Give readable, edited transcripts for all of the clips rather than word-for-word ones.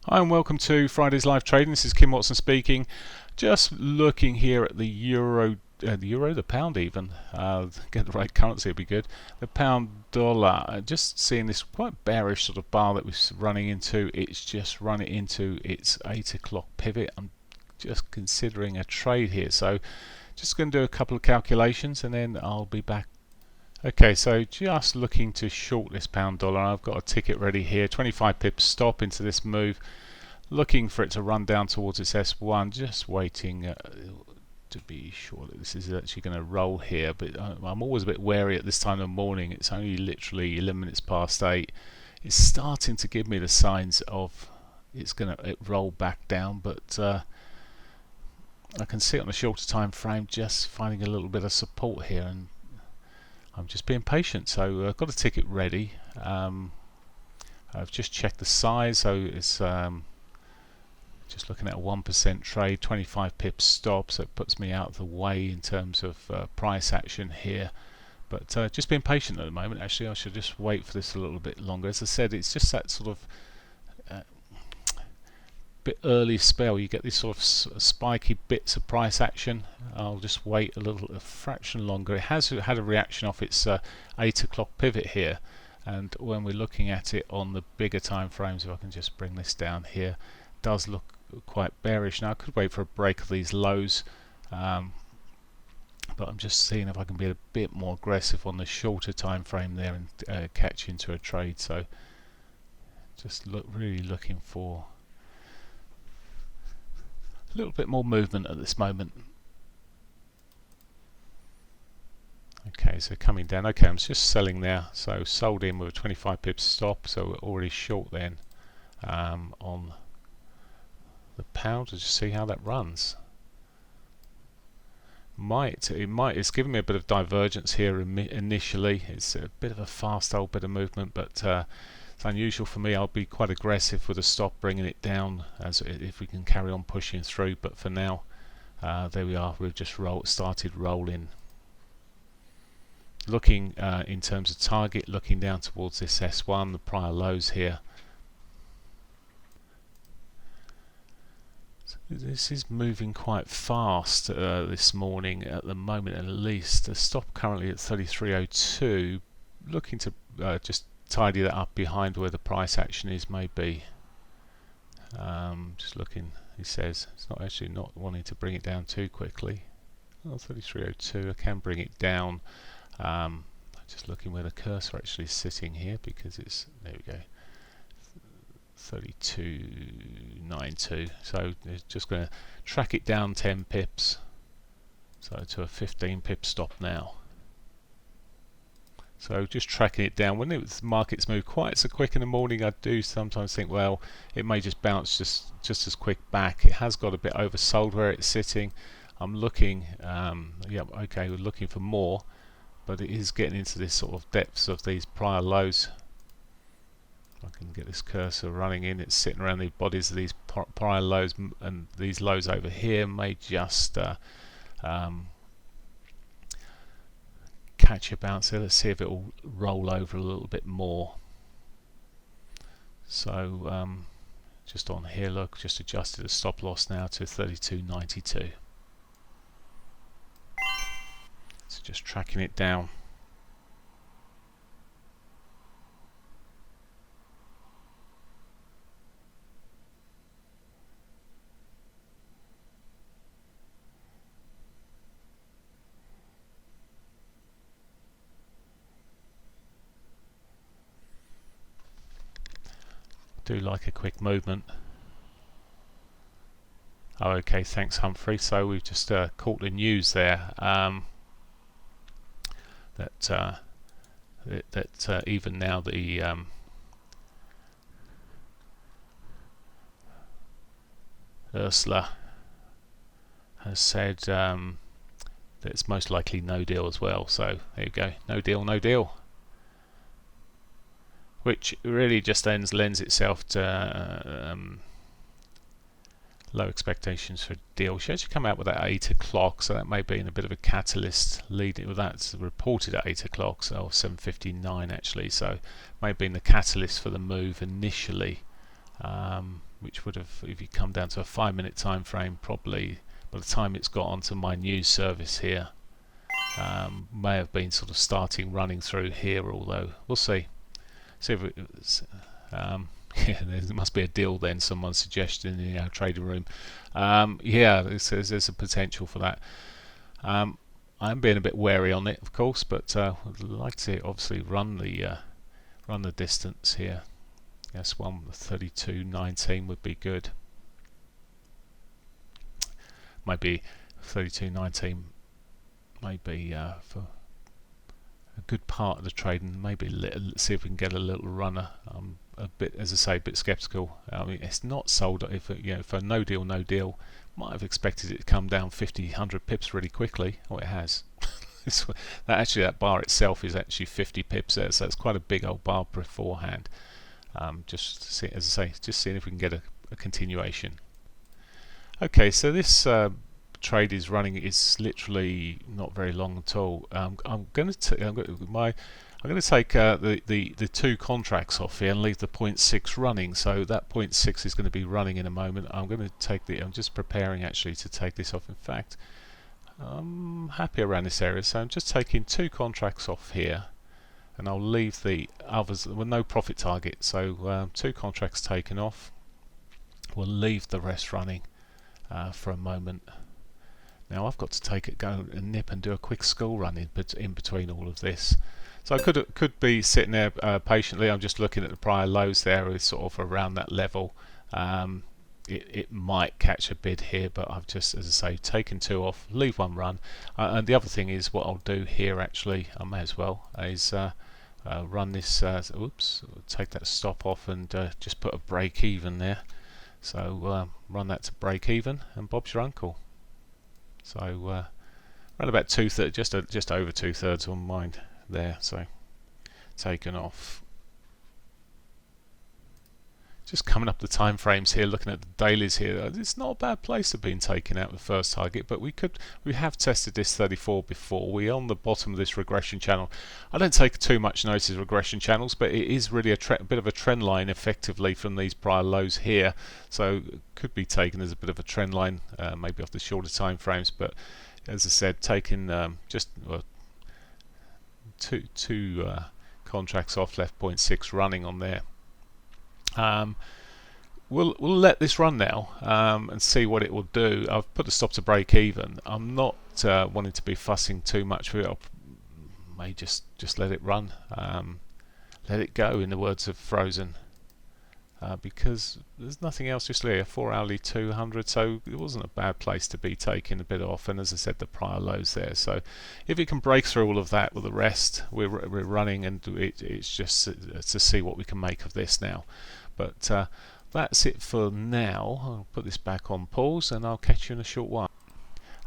Hi and welcome to Friday's live trading. This is Kim Watson speaking. Just looking here at the the pound even. Get the right currency would be good. The pound dollar. Just seeing this quite bearish sort of bar that was running into. It's just running into its 8 o'clock pivot. I'm just considering a trade here. So just going to do a couple of calculations and then I'll be back. Okay, so just looking to short this pound dollar. I've got a ticket ready here, 25 pips stop into this move, looking for it to run down towards its S1, just waiting to be sure that this is actually going to roll here, but I'm always a bit wary at this time of the morning. It's only literally 11 minutes past 8. It's starting to give me the signs of it's going to roll back down, but I can see it on a shorter time frame just finding a little bit of support here, and I'm just being patient. So I've got a ticket ready. I've just checked the size, so it's just looking at a 1% trade, 25 pips stop, so it puts me out of the way in terms of price action here. But just being patient at the moment. Actually, I should just wait for this a little bit longer. As I said, it's just that sort of bit early spell. You get these sort of spiky bits of price action. I'll just wait a fraction longer. It has had a reaction off its 8 o'clock pivot here, and when we're looking at it on the bigger time frames, if I can just bring this down here, it does look quite bearish. Now I could wait for a break of these lows, but I'm just seeing if I can be a bit more aggressive on the shorter time frame there and catch into a trade. So just really looking for a little bit more movement at this moment. Okay, so coming down. Okay, I'm just selling there. So sold in with a 25 pips stop. So we're already short then on the pound. Let's just see how that runs. It's giving me a bit of divergence here initially. It's a bit of a fast old bit of movement, but it's unusual for me. I'll be quite aggressive with a stop, bringing it down as if we can carry on pushing through. But for now, there we are. We've just started rolling. Looking in terms of target, looking down towards this S1, the prior lows here. So this is moving quite fast this morning at the moment, at least. The stop currently at 33.02. Looking to just tidy that up behind where the price action is, maybe. Just looking, he says it's not wanting to bring it down too quickly. Oh, 33.02, I can bring it down. Just looking where the cursor actually is sitting here, because it's, there we go, 32.92. So it's just going to track it down 10 pips, so to a 15 pip stop now. So just tracking it down. When the markets move quite so quick in the morning, I do sometimes think, well, it may just bounce just as quick back. It has got a bit oversold where it's sitting. I'm looking, okay, we're looking for more, but it is getting into this sort of depths of these prior lows. I can get this cursor running in. It's sitting around the bodies of these prior lows, and these lows over here may just catch a bounce there. Let's see if it will roll over a little bit more. So just on here, look, just adjusted the stop loss now to 32.92. So just tracking it down. Do like a quick movement. Oh, okay, thanks Humphrey. So we've just caught the news there that even now the Ursula has said that it's most likely no deal as well. So there you go, no deal, no deal. Which really just lends itself to low expectations for a deal. She actually come out with that 8 o'clock, so that may be in a bit of a catalyst leading. Well, that's reported at 8 o'clock, so 7:59 actually, so maybe in the catalyst for the move initially. which would have, if you come down to a 5-minute time frame, probably by the time it's got onto my news service here, may have been sort of running through here, although we'll see. See if it's, yeah, there must be a deal then, someone suggested in our trading room. Yeah, there's a potential for that. I'm being a bit wary on it, of course, but I'd like to obviously run the distance here. Yes, 1:32.19 would be good. Maybe 32.19, maybe for a good part of the trade, and maybe see if we can get a little runner. I'm a bit, as I say, a bit sceptical. I mean, it's not sold. If for no deal, might have expected it to come down 50, 100 pips really quickly. Oh, it has. That bar itself is actually 50 pips there, so it's quite a big old bar beforehand. Just see, as I say, just seeing if we can get a continuation. Okay, so this trade is running. It's literally not very long at all. I'm going to take the two contracts off here and leave the 0.6 running. So that 0.6 is going to be running in a moment. I'm going to take I'm just preparing actually to take this off. In fact, I'm happy around this area, so I'm just taking two contracts off here, and I'll leave the others with no profit target. So two contracts taken off. We'll leave the rest running for a moment. Now I've got to go and nip and do a quick school run in between all of this. So I could be sitting there patiently. I'm just looking at the prior lows there, is sort of around that level. It might catch a bid here, but I've just, as I say, taken two off, leave one run. And the other thing is, what I'll do here actually, I may as well, is run this. Oops, take that stop off and just put a break even there. So run that to break even, and Bob's your uncle. So around about 2/3, just over 2/3 on mine there. So taken off. Just coming up the time frames here, looking at the dailies here. It's not a bad place to have been taken out the first target, but we have tested this 34 before. We're on the bottom of this regression channel. I don't take too much notice of regression channels, but it is really a bit of a trend line effectively from these prior lows here. So it could be taken as a bit of a trend line, maybe off the shorter time frames. But as I said, taking just two contracts off, left 0.6 running on there. We'll let this run now and see what it will do. I've put the stop to break even. I'm not wanting to be fussing too much with it. I may just let it run, let it go, in the words of Frozen, because there's nothing else. Just a 4-hourly 200, so it wasn't a bad place to be taking a bit off. And as I said, the prior lows there. So if it can break through all of that with the rest, we're running, and it's just to see what we can make of this now. But that's it for now. I'll put this back on pause, and I'll catch you in a short while.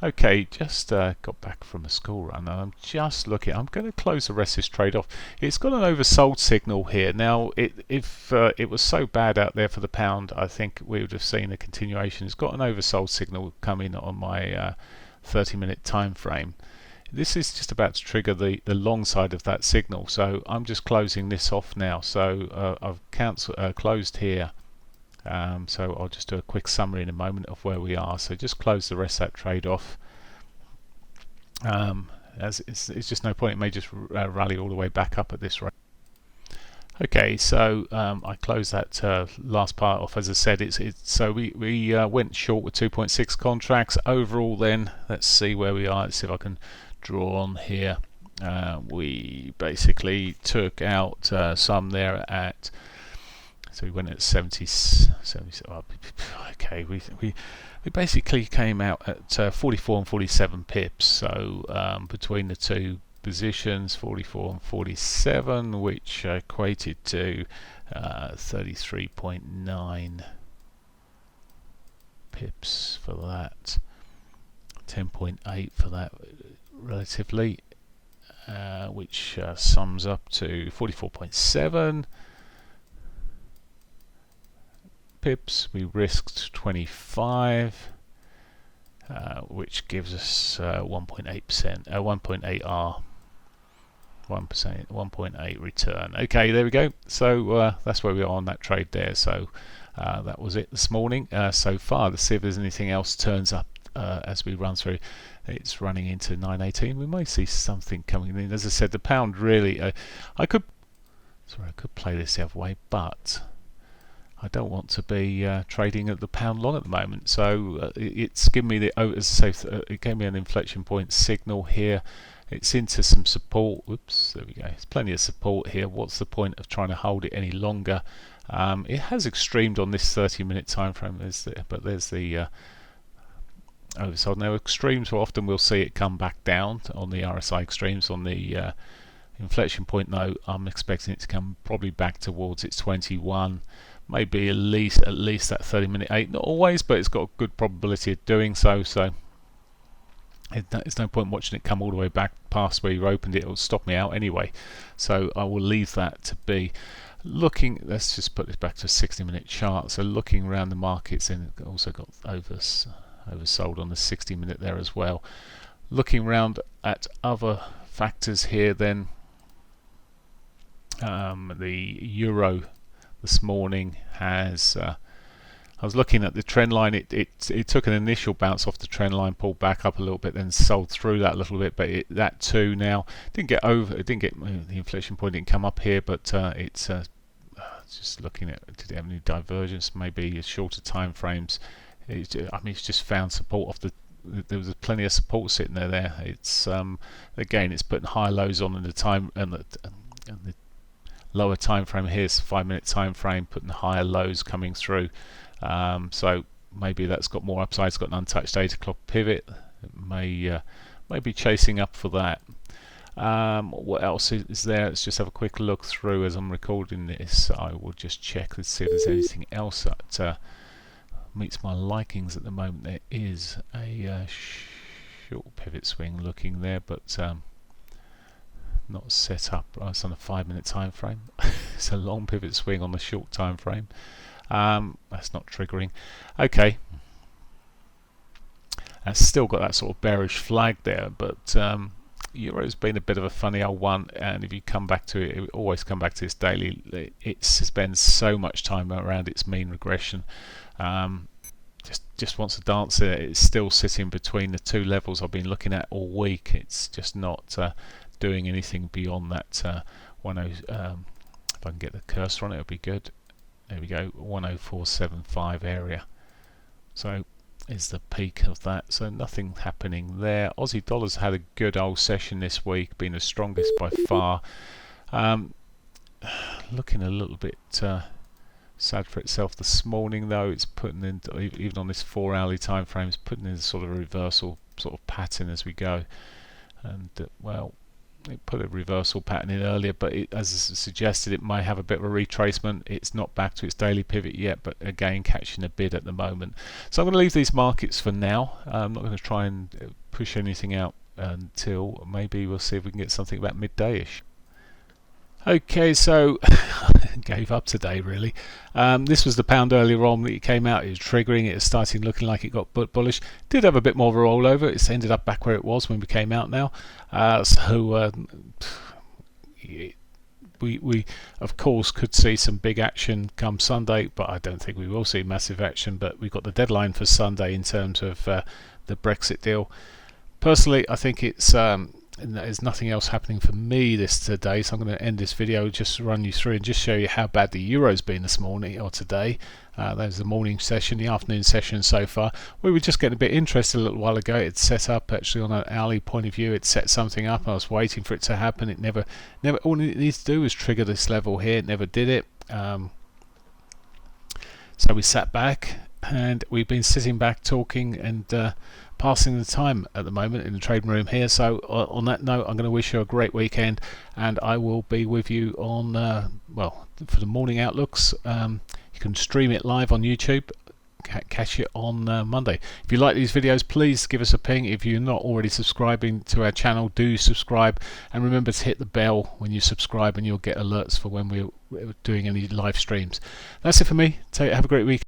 Okay, just got back from a school run, and I'm just looking. I'm going to close the rest of this trade off. It's got an oversold signal here. Now, if it was so bad out there for the pound, I think we would have seen a continuation. It's got an oversold signal coming on my 30-minute time frame. This is just about to trigger the long side of that signal, so I'm just closing this off now. So I've closed here. So I'll just do a quick summary in a moment of where we are. So just close the rest of that trade off. As it's just no point. It may just rally all the way back up at this rate. Okay, so I closed that last part off. As I said, so we went short with 2.6 contracts overall. Then let's see where we are. Let's see if I can draw on here. We basically took out some there at. So we went at 70. Okay, we basically came out at 44 and 47 pips. So between the two positions, 44 and 47, which equated to 33.9 pips for that, 10.8 for that relatively, which sums up to 44.7 pips. We risked 25, which gives us 1.8%, 1.8 R, 1.8 return. Okay, there we go. So that's where we are on that trade there. So That was it this morning so far. Let's see if there's anything else turns up as we run through. It's running into 9.18. We may see something coming in. As I said, the pound really. I could play this the other way, but I don't want to be trading at the pound long at the moment. So it's given me as I say, it gave me an inflection point signal here. It's into some support. Whoops, there we go. There's plenty of support here. What's the point of trying to hold it any longer? It has extremed on this 30-minute time frame. There's the oversold. Now extremes, often we'll see it come back down on the RSI extremes. On the inflection point, though, I'm expecting it to come probably back towards its 21. Maybe at least that 30-minute 8. Not always, but it's got a good probability of doing so. So there's no point watching it come all the way back past where you opened it. It will stop me out anyway. So I will leave that to be. Looking, let's just put this back to a 60-minute chart. So looking around the markets, and it also got oversold on the 60-minute there as well. Looking around at other factors here, then the euro this morning has. I was looking at the trend line. It took an initial bounce off the trend line, pulled back up a little bit, then sold through that a little bit. But that too now didn't get over. It didn't get the inflection point. Didn't come up here, but it's just looking at, did it have any divergence? Maybe shorter time frames. It's just found support off the. There was plenty of support sitting there. It's again, it's putting high lows on in the time and the lower time frame here is 5-minute time frame, putting higher lows coming through. So maybe that's got more upside. It's got an untouched 8 o'clock pivot. It may be chasing up for that. What else is there? Let's just have a quick look through as I'm recording this. I will just check and see if there's anything else that meets my likings at the moment. There is a short pivot swing looking there, but not set up. It's on a 5-minute time frame. It's a long pivot swing on the short time frame. That's not triggering. Okay, it's still got that sort of bearish flag there, but Euro's been a bit of a funny old one, and if you come back to it, it always come back to this daily. It spends so much time around its mean regression. Just wants to dance it. It's still sitting between the two levels I've been looking at all week. It's just not doing anything beyond that 10. If I can get the cursor on it, it'll be good. There we go, 10475 area. So is the peak of that. So nothing happening there. Aussie dollars had a good old session this week, been the strongest by far. Looking a little bit sad for itself this morning, though. It's putting in, even on this 4-hourly time frame, it's putting in sort of a reversal sort of pattern as we go. And well, it put a reversal pattern in earlier, but as suggested, it may have a bit of a retracement. It's not back to its daily pivot yet, but again catching a bid at the moment. So I'm going to leave these markets for now. I'm not going to try and push anything out until maybe we'll see if we can get something about midday-ish. Okay, so gave up today really. This was the pound earlier on that it came out. It was triggering. It was starting looking like it got bullish. Did have a bit more of a rollover. It's ended up back where it was when we came out now. We of course could see some big action come Sunday, but I don't think we will see massive action. But we've got the deadline for Sunday in terms of the Brexit deal. Personally, I think it's there's nothing else happening for me today, so I'm going to end this video just to run you through and just show you how bad the euro's been this morning or today. That was the morning session. The afternoon session so far, we were just getting a bit interested a little while ago. It set up actually on an hourly point of view. It set something up. I was waiting for it to happen. It never. All it needs to do is trigger this level here. It never did it. So we sat back and we've been sitting back talking and passing the time at the moment in the trading room here. So on that note, I'm going to wish you a great weekend, and I will be with you on well, for the morning outlooks. You can stream it live on YouTube, catch it on Monday. If you like these videos, please give us a ping. If you're not already subscribing to our channel, do subscribe, and remember to hit the bell when you subscribe and you'll get alerts for when we're doing any live streams. That's it for me. Have a great week.